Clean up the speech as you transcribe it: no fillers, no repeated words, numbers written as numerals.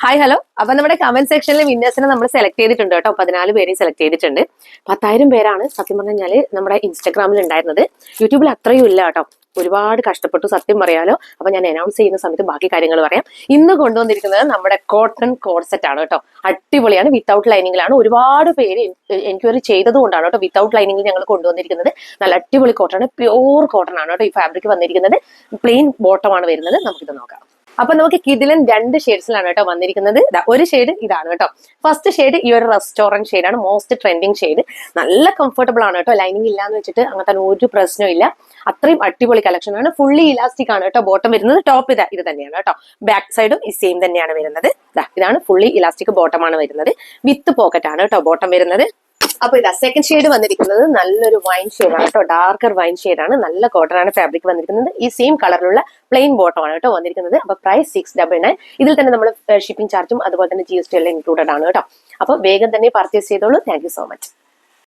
Hi hello. അപ്പൊ നമ്മുടെ comment സെക്ഷനിൽ വിന്നേഴ്സിനെ നമ്മൾ സെലക്ട് ചെയ്തിട്ടുണ്ട് കേട്ടോ. 14 പേരെയും സെലക്ട് ചെയ്തിട്ടുണ്ട്. 10,000 പേരാണ് സത്യം പറഞ്ഞാല് നമ്മുടെ ഇൻസ്റ്റാഗ്രാമിൽ ഉണ്ടായിരുന്നത്. യൂട്യൂബിൽ അത്രയും ഇല്ല കേട്ടോ. ഒരുപാട് കഷ്ടപ്പെട്ടു സത്യം പറയാലോ. അപ്പൊ ഞാൻ അനൗൺസ് ചെയ്യുന്ന സമയത്ത് ബാക്കി കാര്യങ്ങൾ പറയാം. ഇന്ന് കൊണ്ടുവന്നിരിക്കുന്നത് നമ്മുടെ കോട്ടൺ കോഡ്സെറ്റ് ആണ് കേട്ടോ. അടിപൊളിയാണ്. വിത്തൗട്ട് ലൈനിങ്ങിലാണ്. ഒരുപാട് പേര് എൻക്വയറി ചെയ്തത് കൊണ്ടാണ് കേട്ടോ വിത്തൗട്ട് ലൈനിങ്ങിൽ ഞങ്ങൾ കൊണ്ടുവന്നിരിക്കുന്നത്. നല്ല അടിപൊളി കോട്ടൺ ആണ്. പ്യൂർ കോട്ടൺ ആണ് കേട്ടോ ഈ ഫാബ്രിക് വന്നിരിക്കുന്നത്. പ്ലെയിൻ ബോട്ടമാണ് വരുന്നത്. നമുക്കിത് നോക്കാം. അപ്പൊ നമുക്ക് കിഡിലൻ 2 ഷെയ്ഡ്സിലാണ് കേട്ടോ വന്നിരിക്കുന്നത്. ഒരു ഷെയ്ഡ് ഇതാണ് കേട്ടോ. ഫസ്റ്റ് ഷെയ്ഡ് ഈ ഒരു റെസ്റ്റോറന്റ് ഷെയ്ഡാണ്. Most trending shade. നല്ല കംഫർട്ടബിൾ ആണ് കേട്ടോ. ലൈനിങ് ഇല്ലാന്ന് വെച്ചിട്ട് അങ്ങനത്തെ ഒരു പ്രശ്നവും ഇല്ല. അത്രയും അടിപൊളി കളക്ഷൻ ആണ്. ഫുള്ളി ഇലാസ്റ്റിക് ആണ് കേട്ടോ ബോട്ടം വരുന്നത്. ടോപ്പ് ഇത് തന്നെയാണ് കേട്ടോ. ബാക്ക് സൈഡും ഈ സെയിം തന്നെയാണ് വരുന്നത്. ഇതാണ് ഫുള്ളി ഇലാസ്റ്റിക് ബോട്ടമാണ് വരുന്നത്. വിത്ത് പോക്കറ്റ് ആണ് കേട്ടോ ബോട്ടം വരുന്നത്. അപ്പൊ സെക്കൻഡ് ഷെയ്ഡ് വന്നിരിക്കുന്നത് നല്ലൊരു വൈൻ ഷെയ്ഡാണ് കേട്ടോ. ഡാർക്കർ വൈൻ ഷെയ്ഡാണ്. നല്ല കോട്ടൺ ആണ് ഫാബ്രിക് വന്നിരിക്കുന്നത്. ഈ സെയിം കളറിലുള്ള പ്ലെയിൻ ബോട്ടം ആണ് കേട്ടോ വന്നിരിക്കുന്നത്. അപ്പൊ പ്രൈസ് 699. ഇതിൽ തന്നെ നമ്മൾ ഷിപ്പിംഗ് ചാർജും അതുപോലെ തന്നെ GST എല്ലാം ഇൻക്ലൂഡഡ് ആണ് കേട്ടോ. അപ്പൊ വേഗം തന്നെ പർച്ചേസ് ചെയ്തോളൂ. Thank you so much.